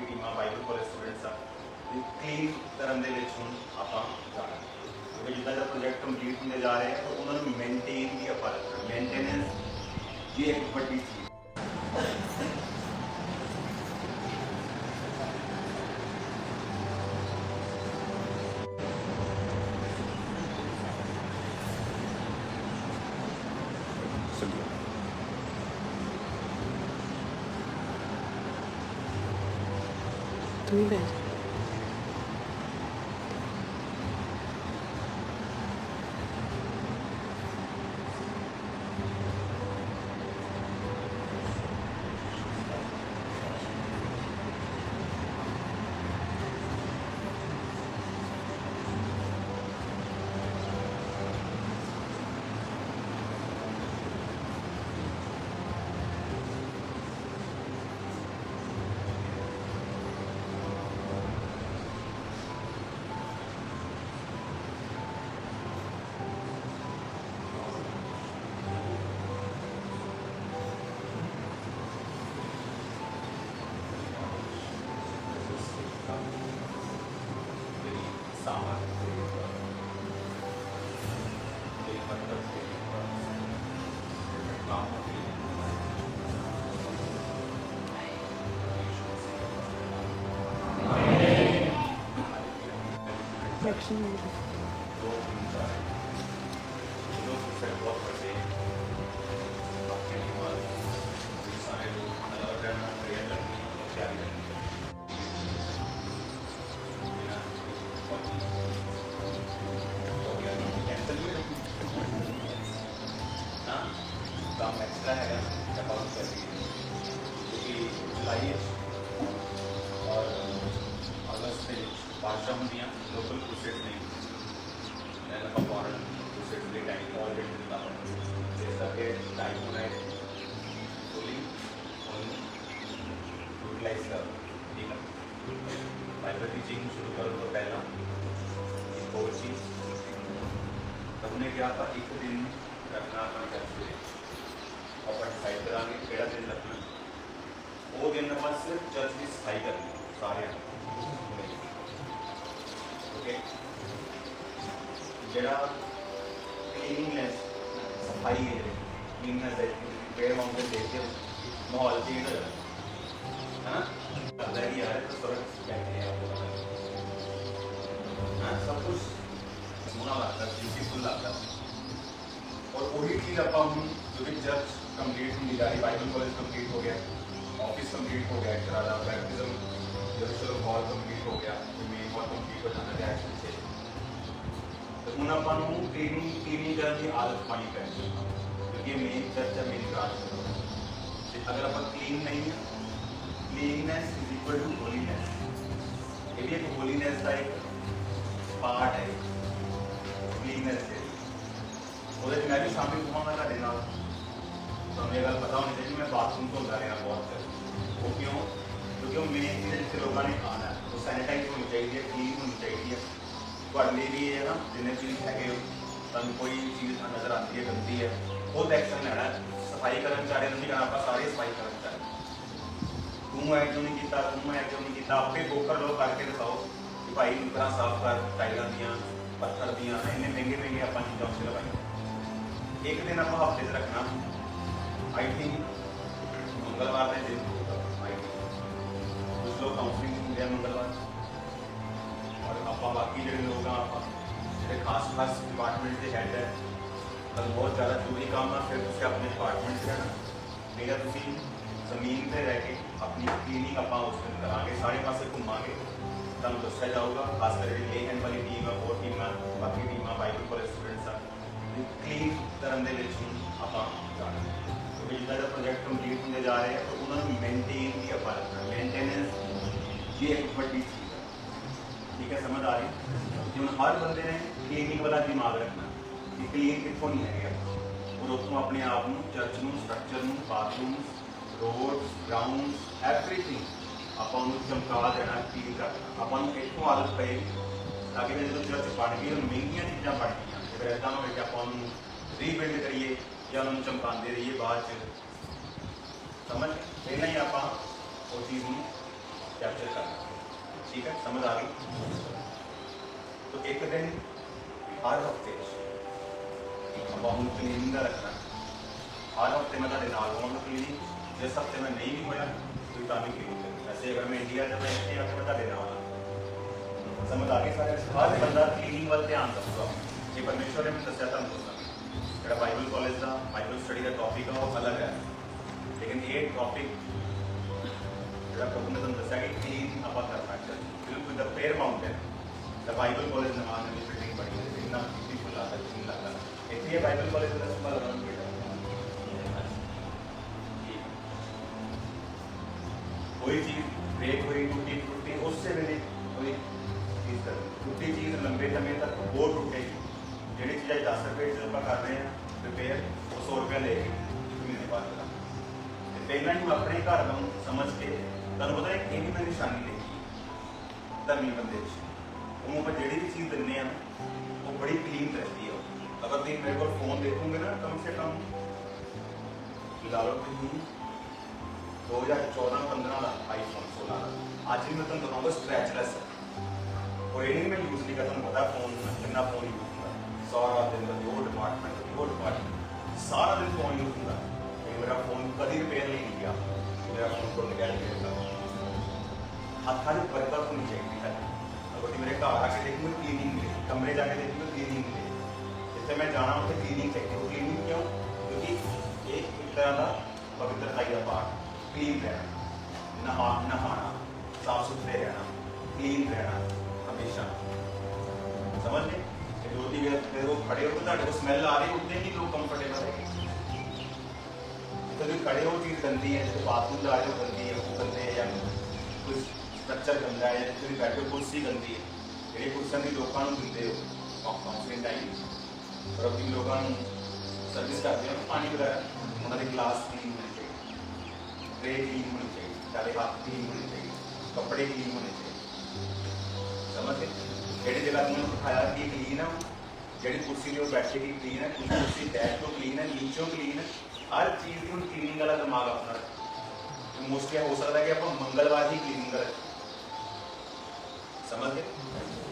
टीमां Bible college students आ clean करन दे विच हुण आपां जाना क्योंकि जिद्दां दा प्रोजेक्ट कंप्लीट होंदे जा रहे हैं तो उन्होंने मेनटेन भी आपां रखना मेनटेनेंस ये एक बड़ी चीज़। तू ही बैठ। एक्शन काम एक्स्ट्रा है अकाउंट कर क्योंकि जुलाई और अगस्त में बारिशा होंगे लोकल क्रूसेड नहीं लैंड फॉरन क्रूसेड के टाइम ऑलरेडी मिलता जैसा कि टाइम होना है फुली यूटिलाइज कर ठीक है बाइबल टीचिंग शुरू करो तो पहला एक और चीज़ हमने क्या था एक दिन रखना अपना कैसे अपन डिसाइड करा कि दिन रखना वो दिन में सिर्फ चर्च की सफाई करनी सारे ओके जरा क्लीननेस सफाई है क्लीननेस है पेड़ माउंटेन देखते माहौल चेंज हो जाता है ना लगता है कि यार तो स्वर्ग बैठे हैं हाँ सब कुछ सोना लगता है ब्यूटीफुल लगता है और वही चीज़ आप जो भी चर्च कंप्लीट होनी जा रही बाइबल कॉलेज कंप्लीट हो गया ऑफिस कंप्लीट हो गया एक तरह का बैप्टिज्म जेरूसलम हॉल कंप्लीट हो गया मेन हॉल कंप्लीट हो जाना है एक्शन से तो ਹੁਣ ਆਪਾਂ ਨੂੰ ਕਲੀਨਿੰਗ ਕਰਨ ਦੀ ਆਦਤ ਪਾਣੀ ਪੈਂਦੀ ਹੈ ਕਿਉਂਕਿ ਮੇਨ ਚਰਚ ਹੈ ਮੇਨ ਬ੍ਰਾਂਚ ਤੇ ਅਗਰ ਆਪਾਂ ਕਲੀਨ ਨਹੀਂ ਹੈ ਕਲੀਨਨੈਸ ਇਜ਼ ਇਕੁਅਲ ਟੂ ਹੋਲੀਨੈਸ ਇਹ ਵੀ ਇੱਕ ਹੋਲੀਨੈਸ ਦਾ ਇੱਕ ਪਾਰਟ ਹੈ ਕਲੀਨਨੈਸ ਦੇ ਉਹਦੇ ਮੈਂ ਵੀ ਸ਼ਾਮਿਲ ਹੋਵਾਂਗਾ ਤੁਹਾਡੇ ਨਾਲ ਤੁਹਾਨੂੰ ਇਹ ਗੱਲ ਪਤਾ ਹੋਣੀ ਚਾਹੀਦੀ ਮੈਂ ਬਾਥਰੂਮ ਧੋਂਦਾ ਰਿਹਾ ਬਹੁਤ ਉਹ ਕਿਉਂ क्योंकि मेन चीज़ जितने लोगों ने खाना है वो सैनिटाइज होनी चाहिए क्लीन होनी चाहिए थोड़े लिए भी है ना जिन्हें चीज़ है तुम कोई चीज़ नज़र आती है गंदी है खुद एक्शन लेना है सफाई कर्मचारी नहीं करना आप सारे सफाई कर्मचारी तू है क्यों नहीं किया तू है क्यों नहीं किया आपे बोकर लोग करके दिखाओ कि भाई तरह साफ कर टाइलों दियाँ पत्थर दियाँ इन्ने महंगे आप चीज़ों से लगाई एक दिन आप हफ्ते से रखना आई थिंक मंगलवार के दिन लोग काउंसलिंग होंगे मंगलवार और आप बाकी जो लोग जो खास डिपार्टमेंट के हैड है कल बहुत ज़्यादा जरूरी काम है फिर उसके अपने डिपार्टमेंट से रहना मेरा तुम जमीन पर रह के अपनी क्लीनिंग आप उस दिन करा सारे पास घूमांगे तुम दसा जाऊगा खास करके ले हैंड वाली टीम है और टीम बाकी टीम बाइबल कॉलेज स्टूडेंट्स आ क्लीन करने आप जाना क्योंकि जिदा जो प्रोजेक्ट कंप्लीट होंगे जा रहे हैं तो उन्होंने मेनटेन भी आप रखना मेनटेनेंस ये एक बड़ी चीज़ है ठीक है समझ आ रही जो हर बंदे ने क्लीनिंग वाला दिमाग रखना कि क्लीन कितों नहीं है और उसको अपने आप में चर्च में स्ट्रक्चर में बाथरूम रोड्स ग्राउंड एवरीथिंग आप चमका देना क्लीन करना अपन इतों आदत पेगी ताकि जो चर्च बन गई महंगिया चीज़ा बन गई फिर इदा हो कि आप रीबिल्ड करिए या उन्होंने चमकाते रहिए बाद समझ पहले ही आप चीज़ में कैप्चर करना। ठीक है, समझ आ गई? तो एक दिन हर हफ्ते ਆਪਾਂ ਹੁਣ ਕਲੀਨਿੰਗ ਦਾ ਰੱਖਣਾ। हर हफ्ते मैं ਤੁਹਾਡੇ ਨਾਲ ਹੋਵਾਂਗਾ क्लीनिंग। जिस हफ्ते में नहीं भी होया कोई ਤਾਂ भी क्लीनिंग करनी। वैसे अगर मैं इंडिया जब ਇੱਥੇ ਆ ਕੇ मैं ਤੁਹਾਡੇ ਨਾਲ ਹਾਂ। समझ आ गई सारे? हर बंदा क्लीनिंग ਵੱਲ ਧਿਆਨ ਰੱਖੂਗਾ। ਜੇ ਪਰਮੇਸ਼ਵਰ ਨੇ ਮੈਨੂੰ ਦੱਸਿਆ ਤੁਹਾਨੂੰ ਦੱਸਾਂ, ਜਿਹੜਾ ਬਾਈਬਲ ਕਾਲਜ ਦਾ ਬਾਈਬਲ ਸਟੱਡੀ ਦਾ ਟੌਪਿਕ ਆ ਉਹ ਅਲੱਗ ਹੈ, ਲੇਕਿਨ ਇਹ ਟੌਪਿਕ ਜਿਹੜਾ ਪ੍ਰਭੂ ਨੇ ਤੁਹਾਨੂੰ ਦੱਸਿਆ ਕਿ ਕਲੀਨ ਆਪਾਂ ਕਰਨਾ ਹੈ ਬਿਲਕੁਲ ਦਾ ਪੇਅਰ ਮਾਊਂਟੇਨ ਦਾ ਬਾਈਬਲ ਕਾਲਜ ਨਵਾਂ ਨਵੀਂ ਬਿਲਡਿੰਗ ਬਣੀ ਹੈ, ਇੰਨਾ ਬਿਊਟੀਫੁਲ ਲੱਗਦਾ ਕਿੰਨੀ ਲੱਗਦਾ ਇੱਥੇ ਇਹ ਬਾਈਬਲ ਕਾਲਜ ਦਾ ਸੰਭਾਲ ਕਰਨ ਬੇਟਾ कोई चीज़ ब्रेक हुई टूटी टूटी उससे मेरी कोई चीज़ कर टूटी चीज़ लंबे समय तक वो टूटेगी। जी चीज़ 10 रुपये जो आप कर रहे हैं रिपेयर वो 100 रुपया लेगी महीने बाद का। पहला ही अपने घर में समझ के तुम पता है कि मैं निशानी देखी धर्मी बंदे वो आप जी भी चीज़ दिने वो बड़ी क्लीन रहती है। अगर तुम मेरे को फोन देखोगे ना कम से कम ला लो तुम 2014-15 का आईफोन 16 का आज भी मैं तुम बताऊँगा स्क्रैचलैस है और ये नहीं मैं यूज़ नहीं करता। पता फोन कितना फोन यूज़ होता सारा दिन वो डिपार्टमेंट सारा दिन फोन यूज़ होता है। मेरा फोन कभी रिपेयर नहीं किया, मेरा फोन को निकाल के हाथा जो बरकत होनी चाहिए है। अगर तुम मेरे घर आके देखोगे क्लीनिंग मिले, कमरे जाके देखोगे क्लीनिंग मिले, जिससे मैं जाना उसे क्लीनिंग चाहिए। वो क्लीनिंग क्यों? क्योंकि एक तरह का पवित्रता का पाठ क्लीन रहना, नहाना, साफ सुथरे रहना, क्लीन रहना हमेशा। समझ गए? जो भी वो खड़े हो तो स्मैल आ रही उतने ही लोग कंफर्टेबल है। जितने खड़े हो चीज़ गंदी है, जैसे बाथरूम जा रहे हो गंदी है, वो गंदे है या कोई स्ट्रक्चर गंदा है, या जितने बैठे हो कुर्सी गंदी है, जी कुर्सियां भी लोगों को दिंदे हो काउंसलिंग टाइम और अपनी लोगों सर्विस करते हो पानी वगैरह उन्होंने गिलास क्लीन होने चाहिए, ट्रे क्लीन होनी चाहिए, सारे हाथ क्लीन होने चाहिए, कपड़े क्लीन होने चाहिए। समझ गए? जी जगह तुमने उठाया कि क्लीन है, जी कुर्सी के बैठे की क्लीन है, कुर्सी बैठ तो क्लीन है, नीचों क्लीन है, हर चीज़ की क्लीनिंग वाला दिमाग अपना रखें। मोस्टली हो सकता है कि आप मंगलवार ही क्लीनिंग करें। समझ गए?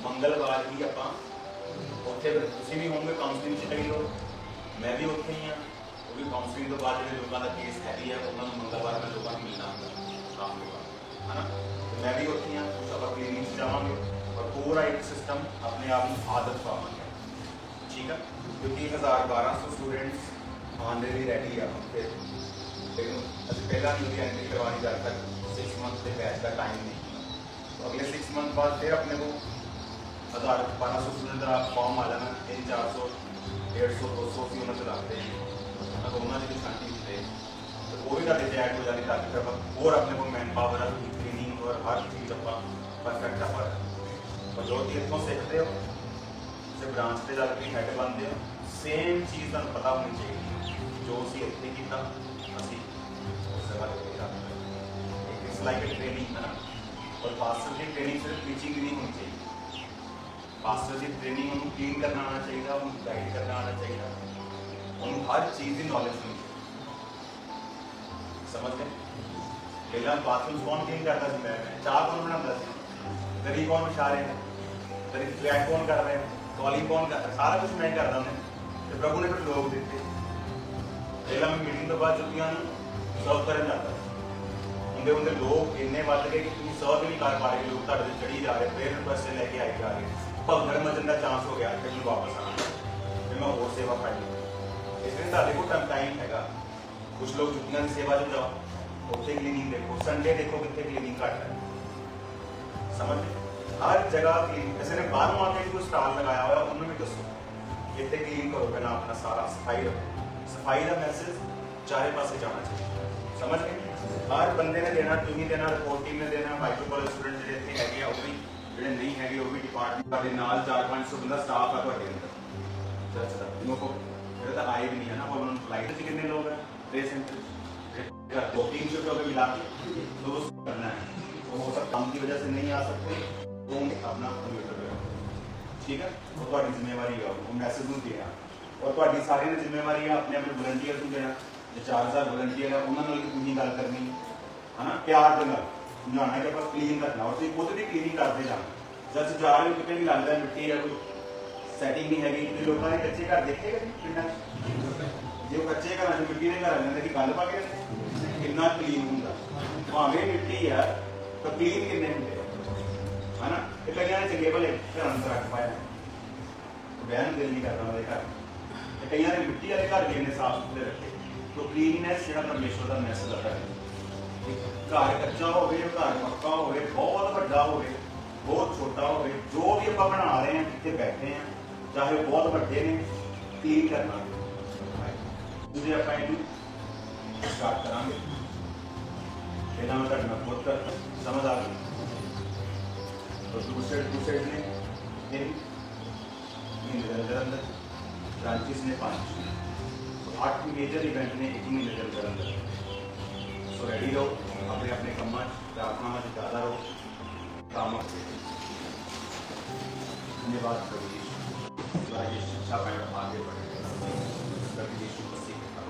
मंगलवार ही आप उत्थे तुम भी होंगे काउंसलिंग से कई लोग, मैं भी उत्थे ही हाँ वो भी काउंसलिंग तो बाद जो लोगों का केस हैवी है उन्होंने मंगलवार में लोगों को मिलना होता आम लोग है ना। तो मैं भी उत्थे हाँ कुछ आप क्लीनिंग से जावांगे और पूरा एक सिस्टम अपने आप में आदत पावांगे। ठीक है? क्योंकि 1200 स्टूडेंट्स आने लिए रेडी है फिर, लेकिन पहला नहीं एंट्री करवानी जब तक 6 मंथ के बैच का टाइम नहीं। तो अगले 6 मंथ बाद फिर अपने को 1200 स्टूडेंट का फॉर्म आ जाना, 300, 400, 150, 200 भी उन्होंने चलाते हैं तो उन्होंने भी शांति दी तो वो भी साढ़े ऐड हो जाती ताकि फिर और अपने को मैन पावर क्लीनिंग और हर चीज़ आप परफेक्ट आप और जो कि इतों सीखते हो उसे ब्रांच से जाकर हैड बनते हो सेम चीज़ तुम पता होनी चाहिए जो असी इतने किया असी उस जगह इट्स लाइक ए ट्रेनिंग है ना। और पास्टर की ट्रेनिंग सिर्फ टीचिंग नहीं होनी चाहिए, पास्टर की ट्रेनिंग उन्होंने क्लीन करना आना चाहिए, उन्होंने गाइड करना आना चाहिए, उन्होंने हर चीज़ की नॉलेज होनी चाहिए। समझ गए? पहला बाथरूम कौन क्लीन करता सी? मैं चाह कौन बनाता सी? दरी कौन बिछा रहे हैं? दरी फ्लैट कौन कर रहे हैं? कॉलिंग कौन कर रहा है? सारा कुछ मैं करता हूँ। तो प्रभु ने फिर लोग देते पहला मैं मीटिंग तो बाद छुट्टियां सर्व कर जाता उनके उनके लोग इन्ने बढ़ गए कि तुम सर्व भी नहीं कर पा रहे, लोग ਤੁਹਾਡੇ ਤੇ ਚੜੀ ਜਾ ਰਹੇ, प्रेयर रिक्वेस्ट लेके आई जा रहे, भगदड़ मचन का चांस हो गया फिर मैं वापस आना फिर मैं और सेवा करनी। इसलिए ਤੁਹਾਡੇ ਕੋਲ टाइम हैगा। कुछ लोग छुट्टियां की सेवा जो जाओ उत्थे क्लीनिंग देखो, संडे देखो कितने क्लीनिंग घट है। समझ हर जगह क्लीनिंग किसी ने बाहरों आके कोई स्टॉल लगाया हुआ उन्होंने भी दसो इतने क्लीन करो पहला अपना सारा सफाई रखो। सफाई का मैसेज चारे पासे जाना चाहिए। समझ गए? हर बंदे ने देना, तुम ही देना, रिपोर्ट टीम ने देना, बाइबल कॉलेज स्टूडेंट जो इतने है वो भी जो नहीं है वो भी डिपार्टमेंट के नाल 400-500 बंदा स्टाफ है ਤੁਹਾਡੇ अंदर चर्च का लोगों को ਜਿਹੜੇ ਤਾਂ ਆਏ ਵੀ ਨਹੀਂ है ना। वो उन्होंने लाइट से कितने लोग हैं प्रे सेंटर 2-3 शिफ्ट होकर मिला के तो करना है, तो वो सब काम की वजह से नहीं आ सकते तो अपना कंप्यूटर पे ठीक है वो ਤੁਹਾਡੀ ਜ਼ਿੰਮੇਵਾਰੀ है वो मैसेज ਨੂੰ देना और ਤੁਹਾਡੀ ਸਾਰੀ ਦੀ ਜ਼ਿੰਮੇਵਾਰੀ है अपने अपने वॉलंटियर ਨੂੰ देना। जो 4000 वॉलंटियर है उन्होंने भी तुम गल करनी है ना प्यार के नाल समझाना कि आप क्लीन रखना और तुम खुद भी क्लीनिंग करते जाना। जब जा रहे हो कितने भी लगता है मिट्टी है कोई सैटिंग नहीं हैगी। तो लोगों ने कच्चे घर देखे कभी पिंड जो कच्चे घर मिट्टी के घर लेंगे कि गल पा के कितना क्लीन होंगे भावे मिट्टी है तो क्लीन किन्ने होंगे है ना। तो कई ने चंगे भले घर अंदर रख पाया बहन दिल नहीं करता उन्होंने घर कई ने मिट्टी वाले घर भी इन्ने साफ सुथरे रखे। तो क्लीननेस जो परमेश्वर का मैसेज आता है घर कच्चा हो घर पक्का हो बहुत बड़ा हो बहुत छोटा हो जो भी आप बना रहे हैं जितने बैठे हैं चाहे वो बहुत बड़े ने क्लीन करना मुझे आप स्टार्ट करा मैं करना खुद कर समझ आ गई। तो दूसरे ने 3 महीने के अंदर ब्रांचेस ने 5 तो 8 मेजर इवेंट ने 1 महीने के अंदर। सो रेडी रहो अपने अपने कम्मा प्रार्थना में ज़्यादा रहो काम धन्यवाद ये शिक्षा पैर आगे बढ़े यीशु मसीह के नाम।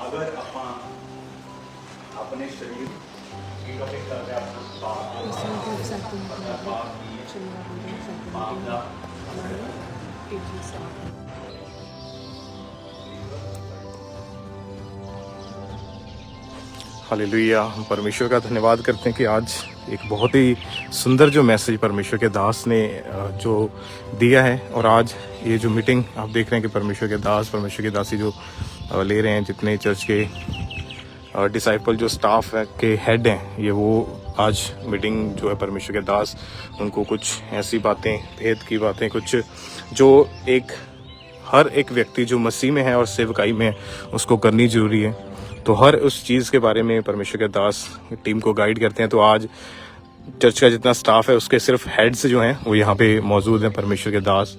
अगर अपने शरीर की टॉपिक कर रहे हालेलुया। हम परमेश्वर का धन्यवाद करते हैं कि आज एक बहुत ही सुंदर जो मैसेज परमेश्वर के दास ने जो दिया है। और आज ये जो मीटिंग आप देख रहे हैं कि परमेश्वर के दास परमेश्वर के दासी जो ले रहे हैं जितने चर्च के डिसाइपल जो स्टाफ है के हेड हैं ये वो आज मीटिंग जो है परमेश्वर के दास उनको कुछ ऐसी बातें भेद की बातें कुछ जो हर एक व्यक्ति जो मसीह में है और सेवकाई में है उसको करनी जरूरी है। तो हर उस चीज़ के बारे में परमेश्वर के दास टीम को गाइड करते हैं। तो आज चर्च का जितना स्टाफ है उसके सिर्फ हेड्स जो हैं वो यहाँ पे मौजूद हैं। परमेश्वर के दास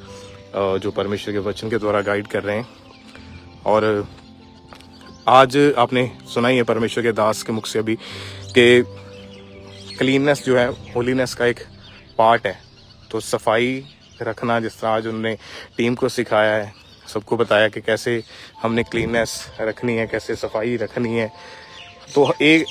जो परमेश्वर के वचन के द्वारा गाइड कर रहे हैं। और आज आपने सुना ही है परमेश्वर के दास के मुख से अभी कि क्लीननेस जो है होलीनेस का एक पार्ट है। तो सफाई रखना जिस तरह आज उन्होंने टीम को सिखाया है सबको बताया कि कैसे हमने क्लीननेस रखनी है कैसे सफाई रखनी है। तो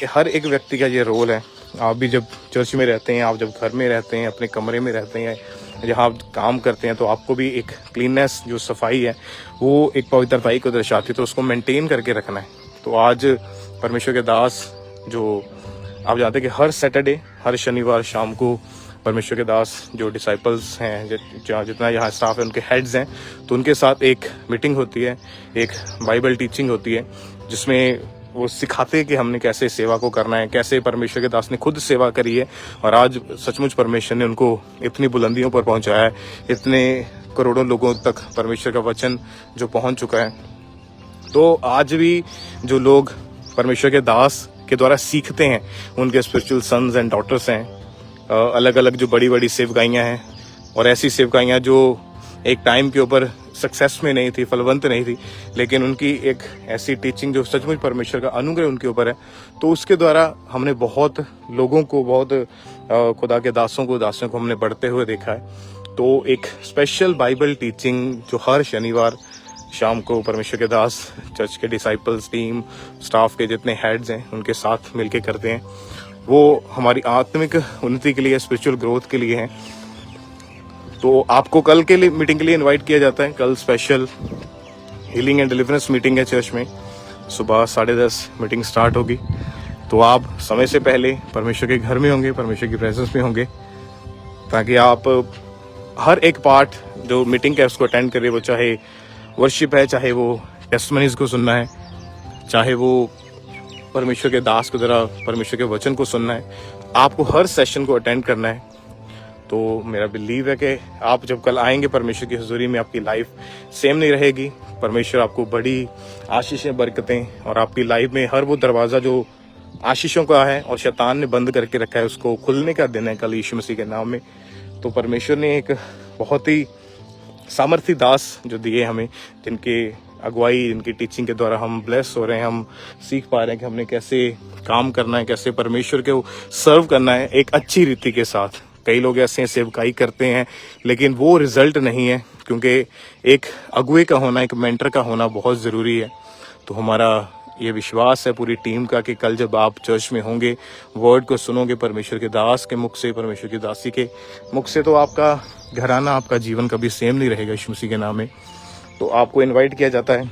हर एक व्यक्ति का ये रोल है। आप भी जब चर्च में रहते हैं आप जब घर में रहते हैं अपने कमरे में रहते हैं जहाँ आप काम करते हैं तो आपको भी एक क्लीननेस जो सफाई है वो एक पवित्रताई को दर्शाती है तो उसको मेंटेन करके रखना है। तो आज परमेश्वर के दास जो आप जानते हैं कि हर सैटरडे हर शनिवार शाम को परमेश्वर के दास जो डिसाइपल्स हैं जितना यहाँ स्टाफ है उनके हेड्स हैं तो उनके साथ एक मीटिंग होती है एक बाइबल टीचिंग होती है जिसमें वो सिखाते हैं कि हमने कैसे सेवा को करना है कैसे परमेश्वर के दास ने खुद सेवा करी है। और आज सचमुच परमेश्वर ने उनको इतनी बुलंदियों पर पहुंचाया है इतने करोड़ों लोगों तक परमेश्वर का वचन जो पहुंच चुका है। तो आज भी जो लोग परमेश्वर के दास के द्वारा सीखते हैं उनके स्पिरिचुअल सन्स एंड डॉटर्स हैं। अलग अलग जो बड़ी बड़ी सेवकाइयाँ हैं और ऐसी सेवकाइयाँ जो एक टाइम के ऊपर सक्सेस में नहीं थी फलवंत नहीं थी लेकिन उनकी एक ऐसी टीचिंग जो सचमुच परमेश्वर का अनुग्रह उनके ऊपर है। तो उसके द्वारा हमने बहुत लोगों को बहुत खुदा के दासों को हमने बढ़ते हुए देखा है। तो एक स्पेशल बाइबल टीचिंग जो हर शनिवार शाम को परमेश्वर के दास चर्च के डिसाइपल्स टीम स्टाफ के जितने हेड्स हैं उनके साथ मिलके करते हैं वो हमारी आत्मिक उन्नति के लिए स्पिरिचुअल ग्रोथ के लिए हैं। तो आपको कल के लिए मीटिंग के लिए इनवाइट किया जाता है। कल special healing and deliverance meeting है चर्च में सुबह 10:30 मीटिंग स्टार्ट होगी। तो आप समय से पहले परमेश्वर के घर में होंगे परमेश्वर की प्रेजेंस में होंगे ताकि आप हर एक पार्ट जो मीटिंग का है उसको अटेंड करें। वो चाहे वर्शिप है चाहे वो टेस्टमनीज को सुनना है चाहे वो परमेश्वर के दास को जरा परमेश्वर के वचन को सुनना है आपको हर सेशन को अटेंड करना है। तो मेरा बिलीव है कि आप जब कल आएंगे परमेश्वर की हुजूरी में आपकी लाइफ सेम नहीं रहेगी। परमेश्वर आपको बड़ी आशीषें बरकतें और आपकी लाइफ में हर वो दरवाज़ा जो आशीषों का है और शैतान ने बंद करके रखा है उसको खुलने का दिन है कल यीशु मसीह के नाम में। तो परमेश्वर ने एक बहुत ही सामर्थी दास जो दिए हमें जिनके अगुवाई जिनकी टीचिंग के द्वारा हम ब्लेस हो रहे हैं हम सीख पा रहे हैं कि हमने कैसे काम करना है कैसे परमेश्वर को सर्व करना है एक अच्छी रीति के साथ। कई लोग ऐसे हैं सेवकाई करते हैं लेकिन वो रिजल्ट नहीं है क्योंकि एक अगुवे का होना एक मेंटर का होना बहुत ज़रूरी है। तो हमारा ये विश्वास है पूरी टीम का कि कल जब आप चर्च में होंगे, वर्ड को सुनोगे परमेश्वर के दास के मुख से, परमेश्वर की दासी के मुख से, तो आपका घराना, आपका जीवन कभी सेम नहीं रहेगा यीशु मसीह के नाम में। तो आपको इनवाइट किया जाता है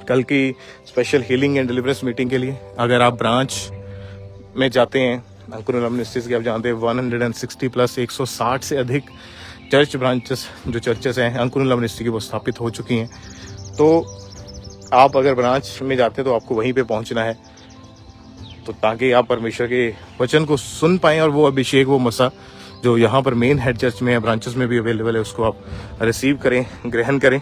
कल की special healing and deliverance meeting के लिए। अगर आप ब्रांच में जाते हैं, अंकुर मिनिस्ट्रीज के, आप जानते हैं 160 प्लस 160 से अधिक चर्च ब्रांचेस जो चर्चेस हैं अंकुर मिनिस्ट्री की, वो स्थापित हो चुकी हैं। तो आप अगर ब्रांच में जाते हैं तो आपको वहीं पे पहुंचना है, तो ताकि आप परमेश्वर के वचन को सुन पाएं और वो अभिषेक, वो मसा जो यहाँ पर मेन हेड चर्च में है, ब्रांचेस में भी अवेलेबल है, उसको आप रिसीव करें, ग्रहण करें।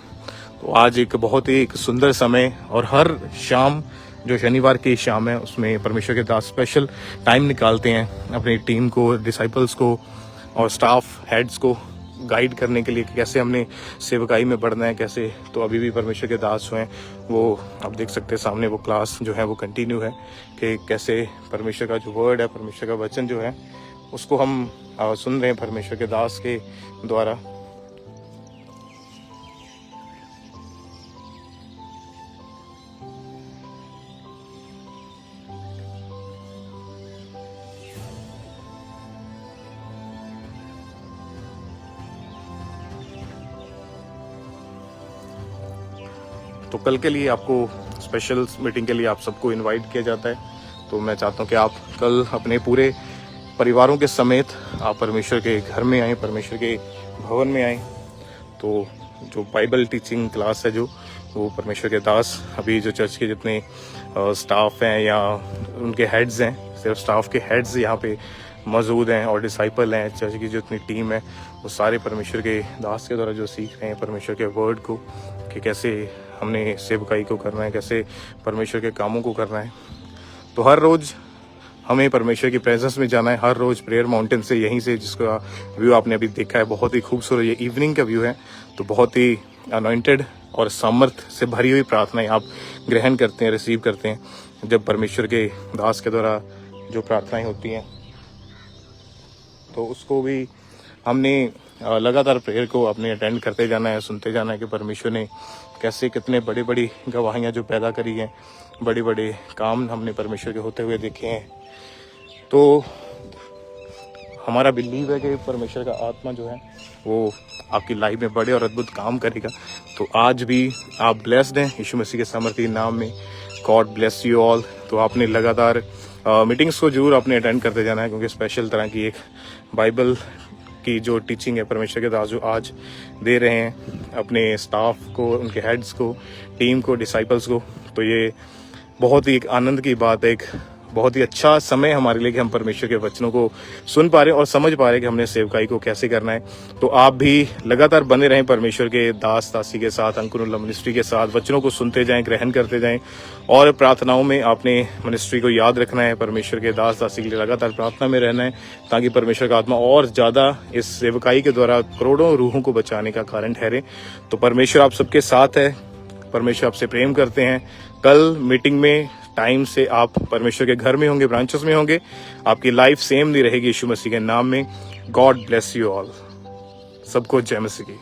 तो आज एक बहुत ही एक सुंदर समय, और हर शाम जो शनिवार की शाम है उसमें परमेश्वर के दास स्पेशल टाइम निकालते हैं अपनी टीम को, डिसाइपल्स को और स्टाफ हेड्स को गाइड करने के लिए कि कैसे हमने सेवकाई में बढ़ना है, कैसे। तो अभी भी परमेश्वर के दास जो हैं वो आप देख सकते हैं सामने, वो क्लास जो है वो कंटिन्यू है कि कैसे परमेश्वर का जो वर्ड है, परमेश्वर का वचन जो है उसको हम सुन रहे हैं परमेश्वर के दास के द्वारा। तो कल के लिए आपको स्पेशल मीटिंग के लिए आप सबको इनवाइट किया जाता है। तो मैं चाहता हूं कि आप कल अपने पूरे परिवारों के समेत आप परमेश्वर के घर में आएँ, परमेश्वर के भवन में आएँ। तो जो बाइबल टीचिंग क्लास है, जो वो परमेश्वर के दास, अभी जो चर्च के जितने स्टाफ हैं या उनके हेड्स हैं, सिर्फ स्टाफ के हेड्स यहाँ पे मौजूद हैं और डिसाइपल हैं, चर्च की जितनी टीम है वो सारे परमेश्वर के दास के द्वारा जो सीख रहे हैं परमेश्वर के वर्ड को, कि कैसे हमने सेवकाई को करना है, कैसे परमेश्वर के कामों को करना है। तो हर रोज़ हमें परमेश्वर की प्रेजेंस में जाना है, हर रोज़ प्रेयर माउंटेन से, यहीं से जिसका व्यू आपने अभी देखा है, बहुत ही खूबसूरत ये इवनिंग का व्यू है। तो बहुत ही अनॉइंटेड और सामर्थ से भरी हुई प्रार्थनाएं आप ग्रहण करते हैं, रिसीव करते हैं जब परमेश्वर के दास के द्वारा जो प्रार्थनाएं होती हैं। तो उसको भी हमने लगातार प्रेयर को अपने अटेंड करते जाना है, सुनते जाना है कि परमेश्वर ने कैसे कितने बड़ी बड़ी गवाहियाँ जो पैदा करी हैं, बड़े बड़े काम हमने परमेश्वर के होते हुए देखे हैं। तो हमारा बिलीव है कि परमेश्वर का आत्मा जो है वो आपकी लाइफ में बड़े और अद्भुत काम करेगा। तो आज भी आप ब्लेस्ड हैं यीशु मसीह के सामर्थी नाम में। God bless you all. तो आपने लगातार मीटिंग्स को जरूर आपने अटेंड करते जाना है, क्योंकि स्पेशल तरह की एक बाइबल की जो टीचिंग है परमेश्वर के दास जो आज दे रहे हैं अपने स्टाफ को, उनके हेड्स को, टीम को, डिसाइपल्स को। तो ये बहुत ही एक आनंद की बात है, एक बहुत ही अच्छा समय हमारे लिए कि हम परमेश्वर के वचनों को सुन पा रहे हैं और समझ पा रहे हैं कि हमने सेवकाई को कैसे करना है। तो आप भी लगातार बने रहें परमेश्वर के दास दासी के साथ, अंकुर मिनिस्ट्री के साथ, वचनों को सुनते जाएं, ग्रहण करते जाएं और प्रार्थनाओं में आपने मिनिस्ट्री को याद रखना है, परमेश्वर के दास दासी के लिए लगातार प्रार्थना में रहना है, ताकि परमेश्वर का आत्मा और ज़्यादा इस सेवकाई के द्वारा करोड़ों रूहों को बचाने का कारण ठहरे। तो परमेश्वर आप सबके साथ है, परमेश्वर आपसे प्रेम करते हैं। कल मीटिंग में टाइम से आप परमेश्वर के घर में होंगे, ब्रांचेस में होंगे। आपकी लाइफ सेम नहीं रहेगी यीशु मसीह के नाम में। God bless you all. सबको जय मसीह की।